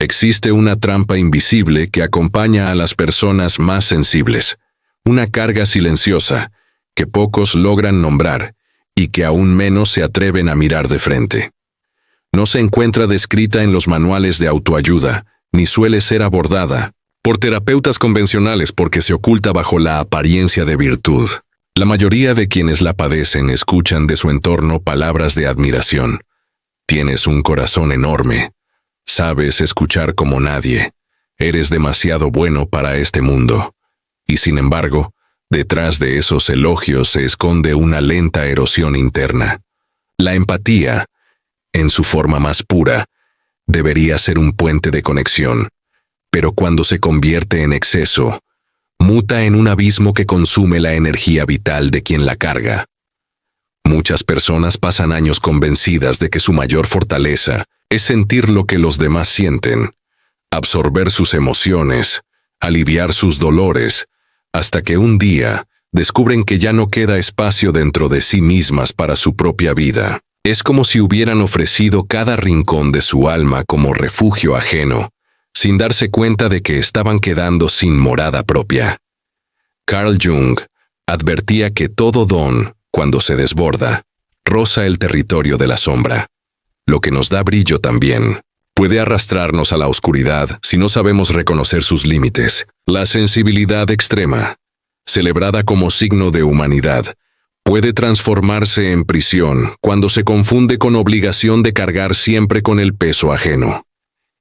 Existe una trampa invisible que acompaña a las personas más sensibles, una carga silenciosa que pocos logran nombrar y que aún menos se atreven a mirar de frente. No se encuentra descrita en los manuales de autoayuda, ni suele ser abordada por terapeutas convencionales porque se oculta bajo la apariencia de virtud. La mayoría de quienes la padecen escuchan de su entorno palabras de admiración. Tienes un corazón enorme. Sabes escuchar como nadie. Eres demasiado bueno para este mundo. Y sin embargo, detrás de esos elogios se esconde una lenta erosión interna. La empatía, en su forma más pura, debería ser un puente de conexión, pero cuando se convierte en exceso, muta en un abismo que consume la energía vital de quien la carga. Muchas personas pasan años convencidas de que su mayor fortaleza es sentir lo que los demás sienten, absorber sus emociones, aliviar sus dolores, hasta que un día descubren que ya no queda espacio dentro de sí mismas para su propia vida. Es como si hubieran ofrecido cada rincón de su alma como refugio ajeno, sin darse cuenta de que estaban quedando sin morada propia. Carl Jung advertía que todo don, cuando se desborda, roza el territorio de la sombra. Lo que nos da brillo también puede arrastrarnos a la oscuridad si no sabemos reconocer sus límites. La sensibilidad extrema, celebrada como signo de humanidad, puede transformarse en prisión cuando se confunde con obligación de cargar siempre con el peso ajeno.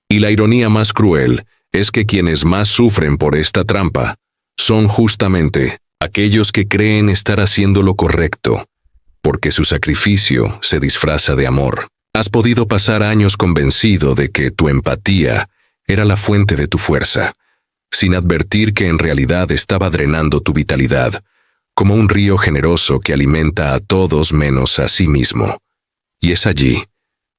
Y la ironía más cruel es que quienes más sufren por esta trampa son justamente aquellos que creen estar haciendo lo correcto, porque su sacrificio se disfraza de amor. Has podido pasar años convencido de que tu empatía era la fuente de tu fuerza, sin advertir que en realidad estaba drenando tu vitalidad, como un río generoso que alimenta a todos menos a sí mismo. Y es allí,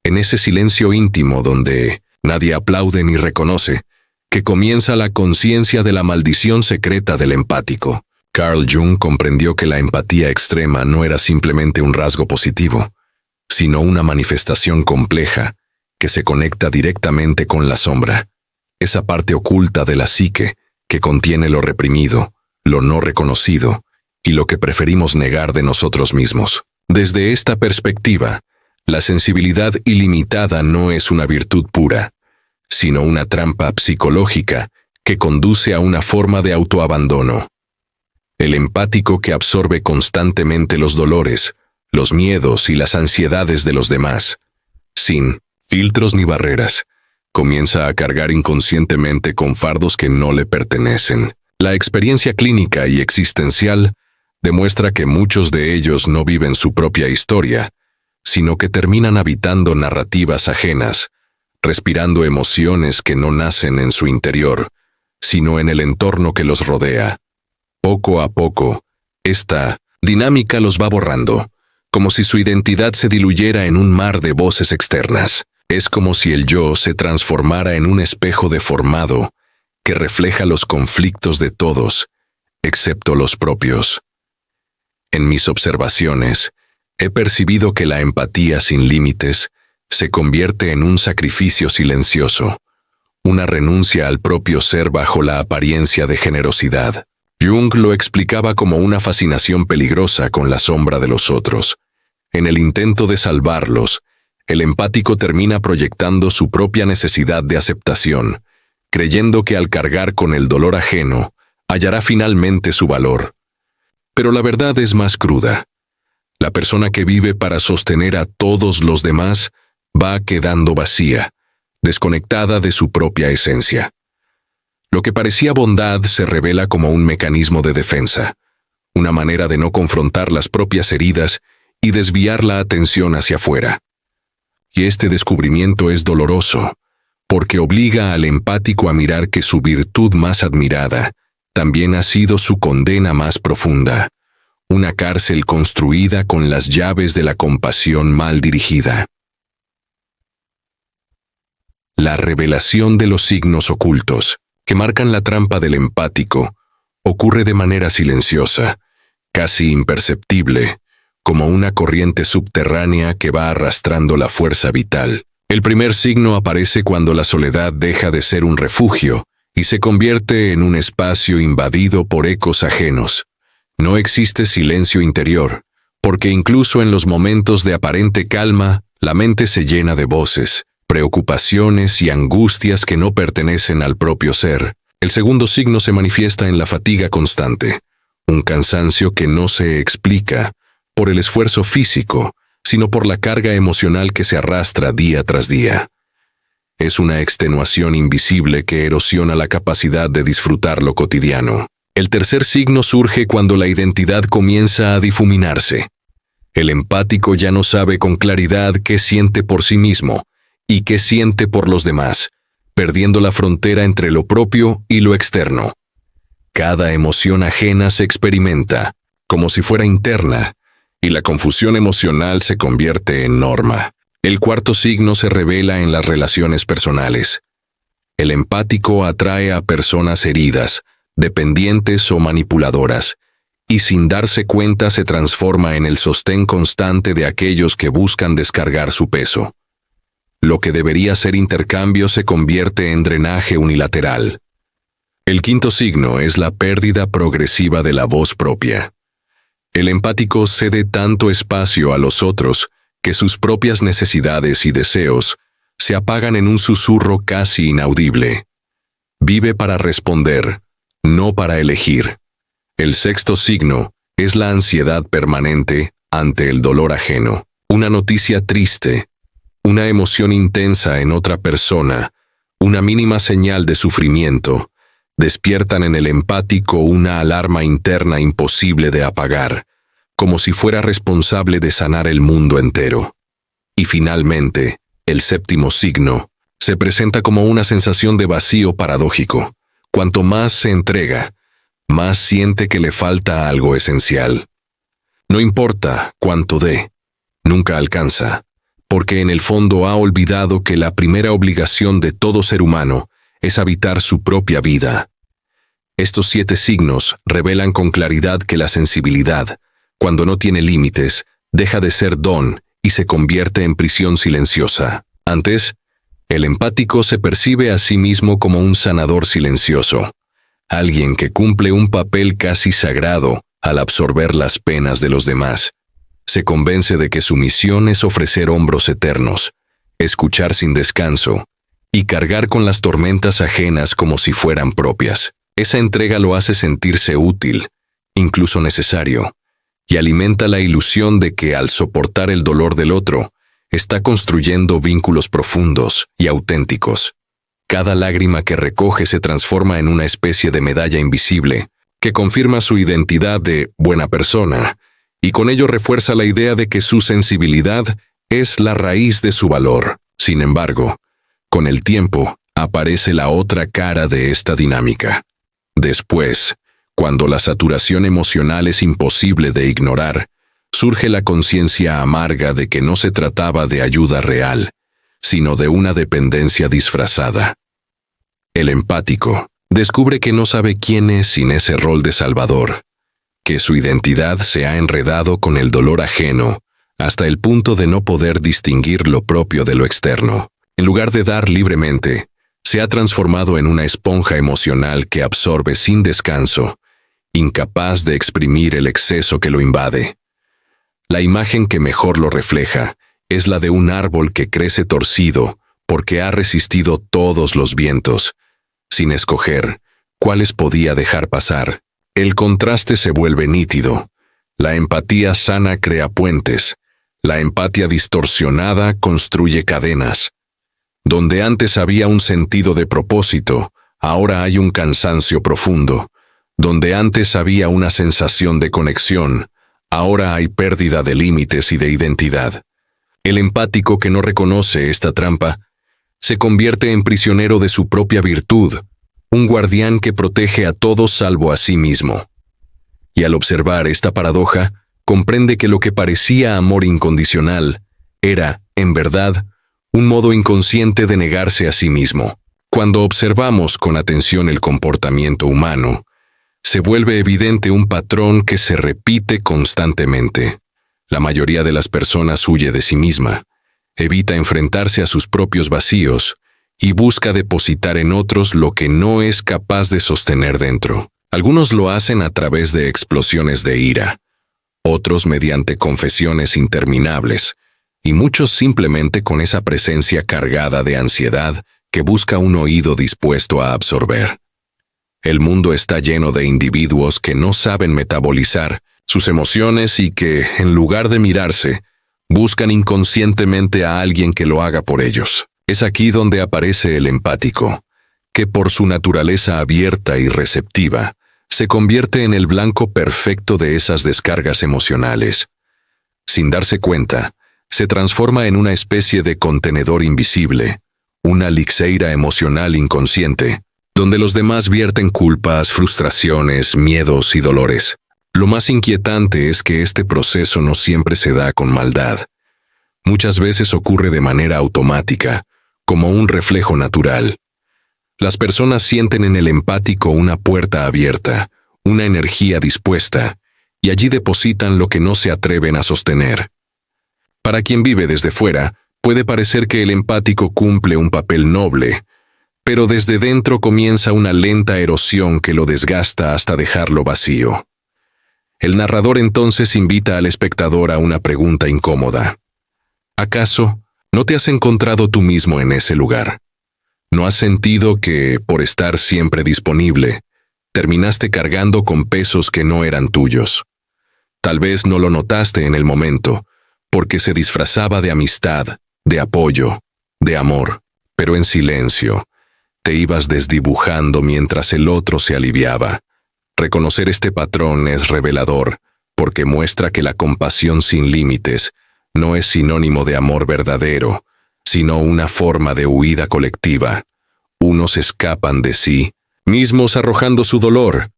en ese silencio íntimo donde nadie aplaude ni reconoce, que comienza la conciencia de la maldición secreta del empático. Carl Jung comprendió que la empatía extrema no era simplemente un rasgo positivo, sino una manifestación compleja que se conecta directamente con la sombra, esa parte oculta de la psique que contiene lo reprimido, lo no reconocido y lo que preferimos negar de nosotros mismos. Desde esta perspectiva, la sensibilidad ilimitada no es una virtud pura, sino una trampa psicológica que conduce a una forma de autoabandono. El empático que absorbe constantemente los dolores, los miedos y las ansiedades de los demás, sin filtros ni barreras, comienza a cargar inconscientemente con fardos que no le pertenecen. La experiencia clínica y existencial demuestra que muchos de ellos no viven su propia historia, sino que terminan habitando narrativas ajenas, respirando emociones que no nacen en su interior, sino en el entorno que los rodea. Poco a poco, esta dinámica los va borrando, como si su identidad se diluyera en un mar de voces externas. Es como si el yo se transformara en un espejo deformado que refleja los conflictos de todos, excepto los propios. En mis observaciones, he percibido que la empatía sin límites se convierte en un sacrificio silencioso, una renuncia al propio ser bajo la apariencia de generosidad. Jung lo explicaba como una fascinación peligrosa con la sombra de los otros. En el intento de salvarlos, el empático termina proyectando su propia necesidad de aceptación, creyendo que al cargar con el dolor ajeno, hallará finalmente su valor. Pero la verdad es más cruda. La persona que vive para sostener a todos los demás va quedando vacía, desconectada de su propia esencia. Lo que parecía bondad se revela como un mecanismo de defensa, una manera de no confrontar las propias heridas y desviar la atención hacia afuera. Y este descubrimiento es doloroso, porque obliga al empático a mirar que su virtud más admirada también ha sido su condena más profunda, una cárcel construida con las llaves de la compasión mal dirigida. La revelación de los signos ocultos, que marcan la trampa del empático, ocurre de manera silenciosa, casi imperceptible, como una corriente subterránea que va arrastrando la fuerza vital. El primer signo aparece cuando la soledad deja de ser un refugio y se convierte en un espacio invadido por ecos ajenos. No existe silencio interior, porque incluso en los momentos de aparente calma, la mente se llena de voces, preocupaciones y angustias que no pertenecen al propio ser. El segundo signo se manifiesta en la fatiga constante, un cansancio que no se explica por el esfuerzo físico, sino por la carga emocional que se arrastra día tras día. Es una extenuación invisible que erosiona la capacidad de disfrutar lo cotidiano. El tercer signo surge cuando la identidad comienza a difuminarse. El empático ya no sabe con claridad qué siente por sí mismo y qué siente por los demás, perdiendo la frontera entre lo propio y lo externo. Cada emoción ajena se experimenta, como si fuera interna, y la confusión emocional se convierte en norma. El cuarto signo se revela en las relaciones personales. El empático atrae a personas heridas, dependientes o manipuladoras, y sin darse cuenta se transforma en el sostén constante de aquellos que buscan descargar su peso. Lo que debería ser intercambio se convierte en drenaje unilateral. El quinto signo es la pérdida progresiva de la voz propia. El empático cede tanto espacio a los otros que sus propias necesidades y deseos se apagan en un susurro casi inaudible. Vive para responder, no para elegir. El sexto signo es la ansiedad permanente ante el dolor ajeno. Una noticia triste, una emoción intensa en otra persona, una mínima señal de sufrimiento, despiertan en el empático una alarma interna imposible de apagar, como si fuera responsable de sanar el mundo entero. Y finalmente, el séptimo signo se presenta como una sensación de vacío paradójico. Cuanto más se entrega, más siente que le falta algo esencial. No importa cuánto dé, nunca alcanza, porque en el fondo ha olvidado que la primera obligación de todo ser humano es habitar su propia vida. Estos 7 signos revelan con claridad que la sensibilidad, cuando no tiene límites, deja de ser don y se convierte en prisión silenciosa. Antes, el empático se percibe a sí mismo como un sanador silencioso, alguien que cumple un papel casi sagrado al absorber las penas de los demás. Se convence de que su misión es ofrecer hombros eternos, escuchar sin descanso y cargar con las tormentas ajenas como si fueran propias. Esa entrega lo hace sentirse útil, incluso necesario, y alimenta la ilusión de que al soportar el dolor del otro, está construyendo vínculos profundos y auténticos. Cada lágrima que recoge se transforma en una especie de medalla invisible que confirma su identidad de buena persona, y con ello refuerza la idea de que su sensibilidad es la raíz de su valor. Sin embargo, con el tiempo, aparece la otra cara de esta dinámica. Después, cuando la saturación emocional es imposible de ignorar, surge la conciencia amarga de que no se trataba de ayuda real, sino de una dependencia disfrazada. El empático descubre que no sabe quién es sin ese rol de salvador, que su identidad se ha enredado con el dolor ajeno hasta el punto de no poder distinguir lo propio de lo externo. En lugar de dar libremente, se ha transformado en una esponja emocional que absorbe sin descanso, incapaz de exprimir el exceso que lo invade. La imagen que mejor lo refleja es la de un árbol que crece torcido porque ha resistido todos los vientos, sin escoger cuáles podía dejar pasar. El contraste se vuelve nítido. La empatía sana crea puentes. La empatía distorsionada construye cadenas. Donde antes había un sentido de propósito, ahora hay un cansancio profundo. Donde antes había una sensación de conexión, ahora hay pérdida de límites y de identidad. El empático que no reconoce esta trampa se convierte en prisionero de su propia virtud, un guardián que protege a todos salvo a sí mismo. Y al observar esta paradoja, comprende que lo que parecía amor incondicional era, en verdad, un modo inconsciente de negarse a sí mismo. Cuando observamos con atención el comportamiento humano, se vuelve evidente un patrón que se repite constantemente. La mayoría de las personas huye de sí misma, evita enfrentarse a sus propios vacíos y busca depositar en otros lo que no es capaz de sostener dentro. Algunos lo hacen a través de explosiones de ira, otros mediante confesiones interminables, y muchos simplemente con esa presencia cargada de ansiedad que busca un oído dispuesto a absorber. El mundo está lleno de individuos que no saben metabolizar sus emociones y que, en lugar de mirarse, buscan inconscientemente a alguien que lo haga por ellos. Es aquí donde aparece el empático, que por su naturaleza abierta y receptiva, se convierte en el blanco perfecto de esas descargas emocionales. Sin darse cuenta, se transforma en una especie de contenedor invisible, una lixeira emocional inconsciente, donde los demás vierten culpas, frustraciones, miedos y dolores. Lo más inquietante es que este proceso no siempre se da con maldad. Muchas veces ocurre de manera automática, como un reflejo natural. Las personas sienten en el empático una puerta abierta, una energía dispuesta, y allí depositan lo que no se atreven a sostener. Para quien vive desde fuera, puede parecer que el empático cumple un papel noble, pero desde dentro comienza una lenta erosión que lo desgasta hasta dejarlo vacío. El narrador entonces invita al espectador a una pregunta incómoda. ¿Acaso no te has encontrado tú mismo en ese lugar? ¿No has sentido que, por estar siempre disponible, terminaste cargando con pesos que no eran tuyos? Tal vez no lo notaste en el momento, porque se disfrazaba de amistad, de apoyo, de amor, pero en silencio, te ibas desdibujando mientras el otro se aliviaba. Reconocer este patrón es revelador, porque muestra que la compasión sin límites no es sinónimo de amor verdadero, sino una forma de huida colectiva. Unos escapan de sí mismos arrojando su dolor,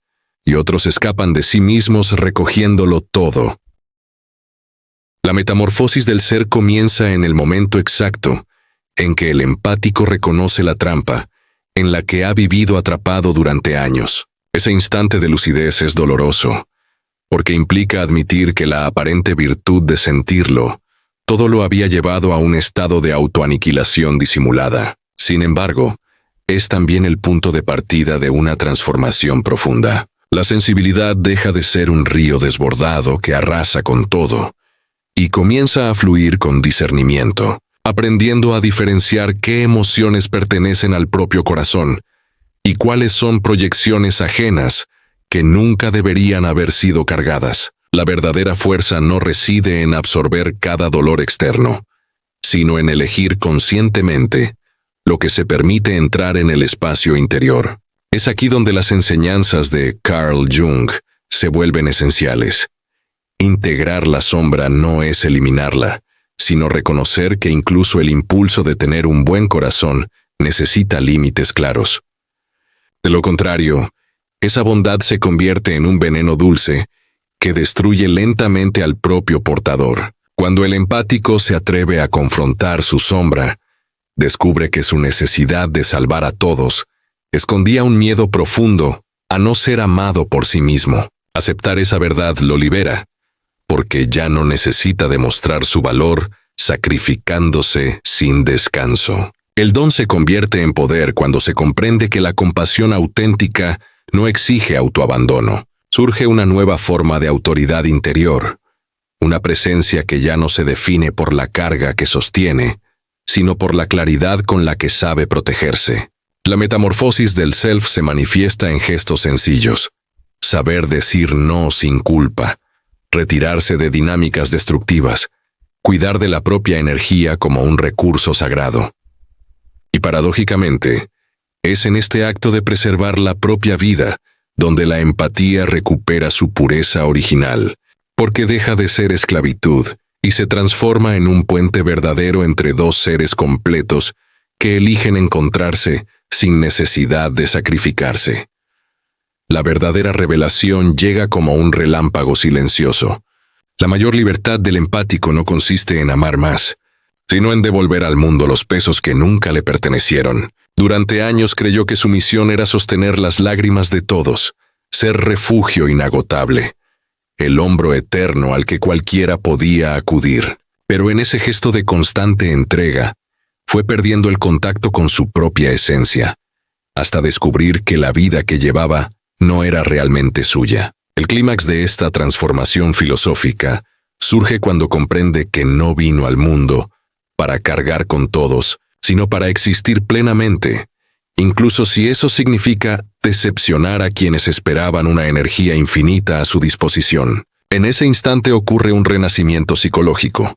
y otros escapan de sí mismos recogiéndolo todo. La metamorfosis del ser comienza en el momento exacto en que el empático reconoce la trampa en la que ha vivido atrapado durante años. Ese instante de lucidez es doloroso, porque implica admitir que la aparente virtud de sentirlo todo lo había llevado a un estado de autoaniquilación disimulada. Sin embargo, es también el punto de partida de una transformación profunda. La sensibilidad deja de ser un río desbordado que arrasa con todo, y comienza a fluir con discernimiento, aprendiendo a diferenciar qué emociones pertenecen al propio corazón y cuáles son proyecciones ajenas que nunca deberían haber sido cargadas. La verdadera fuerza no reside en absorber cada dolor externo, sino en elegir conscientemente lo que se permite entrar en el espacio interior. Es aquí donde las enseñanzas de Carl Jung se vuelven esenciales. Integrar la sombra no es eliminarla, sino reconocer que incluso el impulso de tener un buen corazón necesita límites claros. De lo contrario, esa bondad se convierte en un veneno dulce que destruye lentamente al propio portador. Cuando el empático se atreve a confrontar su sombra, descubre que su necesidad de salvar a todos escondía un miedo profundo a no ser amado por sí mismo. Aceptar esa verdad lo libera, porque ya no necesita demostrar su valor sacrificándose sin descanso. El don se convierte en poder cuando se comprende que la compasión auténtica no exige autoabandono. Surge una nueva forma de autoridad interior, una presencia que ya no se define por la carga que sostiene, sino por la claridad con la que sabe protegerse. La metamorfosis del self se manifiesta en gestos sencillos. Saber decir no sin culpa, retirarse de dinámicas destructivas, cuidar de la propia energía como un recurso sagrado. Y paradójicamente, es en este acto de preservar la propia vida donde la empatía recupera su pureza original, porque deja de ser esclavitud y se transforma en un puente verdadero entre dos seres completos que eligen encontrarse sin necesidad de sacrificarse. La verdadera revelación llega como un relámpago silencioso. La mayor libertad del empático no consiste en amar más, sino en devolver al mundo los pesos que nunca le pertenecieron. Durante años creyó que su misión era sostener las lágrimas de todos, ser refugio inagotable, el hombro eterno al que cualquiera podía acudir. Pero en ese gesto de constante entrega, fue perdiendo el contacto con su propia esencia, hasta descubrir que la vida que llevaba no era realmente suya. El clímax de esta transformación filosófica surge cuando comprende que no vino al mundo para cargar con todos, sino para existir plenamente, incluso si eso significa decepcionar a quienes esperaban una energía infinita a su disposición. En ese instante ocurre un renacimiento psicológico,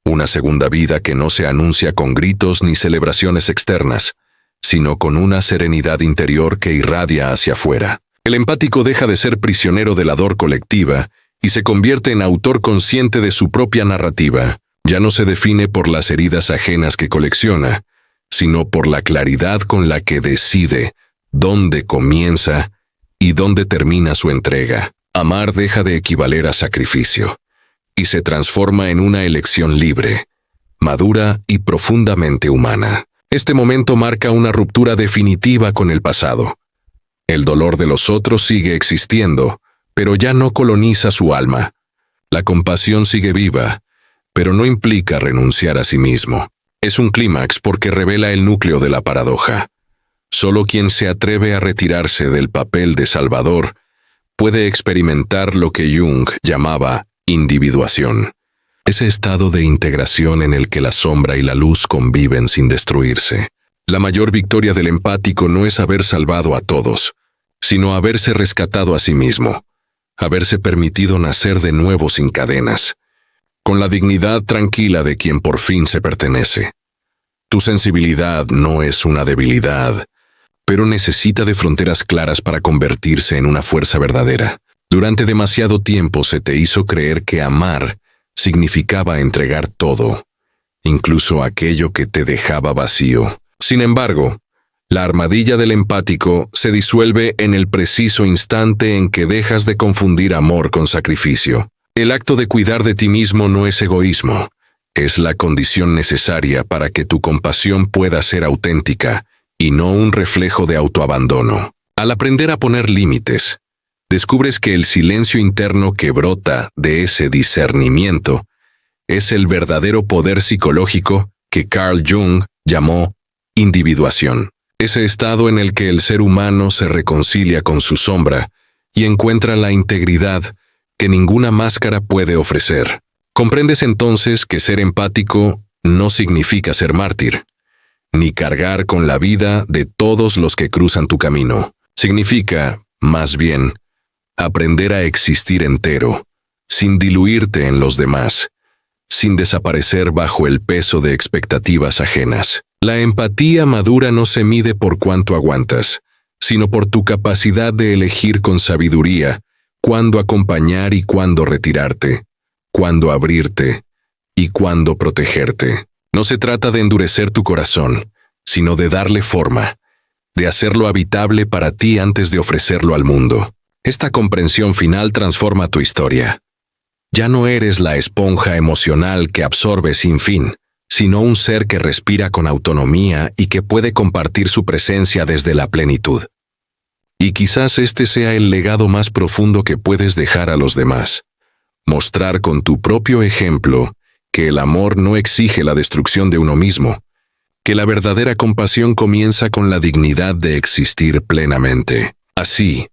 una segunda vida que no se anuncia con gritos ni celebraciones externas, sino con una serenidad interior que irradia hacia afuera. El empático deja de ser prisionero de la dor colectiva y se convierte en autor consciente de su propia narrativa. Ya no se define por las heridas ajenas que colecciona, sino por la claridad con la que decide dónde comienza y dónde termina su entrega. Amar deja de equivaler a sacrificio y se transforma en una elección libre, madura y profundamente humana. Este momento marca una ruptura definitiva con el pasado. El dolor de los otros sigue existiendo, pero ya no coloniza su alma. La compasión sigue viva, pero no implica renunciar a sí mismo. Es un clímax porque revela el núcleo de la paradoja. Solo quien se atreve a retirarse del papel de salvador puede experimentar lo que Jung llamaba individuación. Ese estado de integración en el que la sombra y la luz conviven sin destruirse. La mayor victoria del empático no es haber salvado a todos, sino haberse rescatado a sí mismo, haberse permitido nacer de nuevo sin cadenas, con la dignidad tranquila de quien por fin se pertenece. Tu sensibilidad no es una debilidad, pero necesita de fronteras claras para convertirse en una fuerza verdadera. Durante demasiado tiempo se te hizo creer que amar significaba entregar todo, incluso aquello que te dejaba vacío. Sin embargo, la armadilla del empático se disuelve en el preciso instante en que dejas de confundir amor con sacrificio. El acto de cuidar de ti mismo no es egoísmo, es la condición necesaria para que tu compasión pueda ser auténtica y no un reflejo de autoabandono. Al aprender a poner límites, descubres que el silencio interno que brota de ese discernimiento es el verdadero poder psicológico que Carl Jung llamó individuación. Ese estado en el que el ser humano se reconcilia con su sombra y encuentra la integridad que ninguna máscara puede ofrecer. Comprendes entonces que ser empático no significa ser mártir, ni cargar con la vida de todos los que cruzan tu camino. Significa, más bien, aprender a existir entero, sin diluirte en los demás, sin desaparecer bajo el peso de expectativas ajenas. La empatía madura no se mide por cuánto aguantas, sino por tu capacidad de elegir con sabiduría cuándo acompañar y cuándo retirarte, cuándo abrirte y cuándo protegerte. No se trata de endurecer tu corazón, sino de darle forma, de hacerlo habitable para ti antes de ofrecerlo al mundo. Esta comprensión final transforma tu historia. Ya no eres la esponja emocional que absorbe sin fin, sino un ser que respira con autonomía y que puede compartir su presencia desde la plenitud. Y quizás este sea el legado más profundo que puedes dejar a los demás. Mostrar con tu propio ejemplo que el amor no exige la destrucción de uno mismo, que la verdadera compasión comienza con la dignidad de existir plenamente. Así,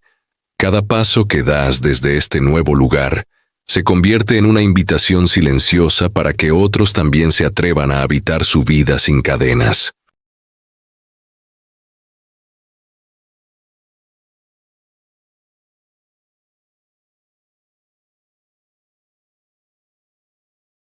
cada paso que das desde este nuevo lugar se convierte en una invitación silenciosa para que otros también se atrevan a habitar su vida sin cadenas.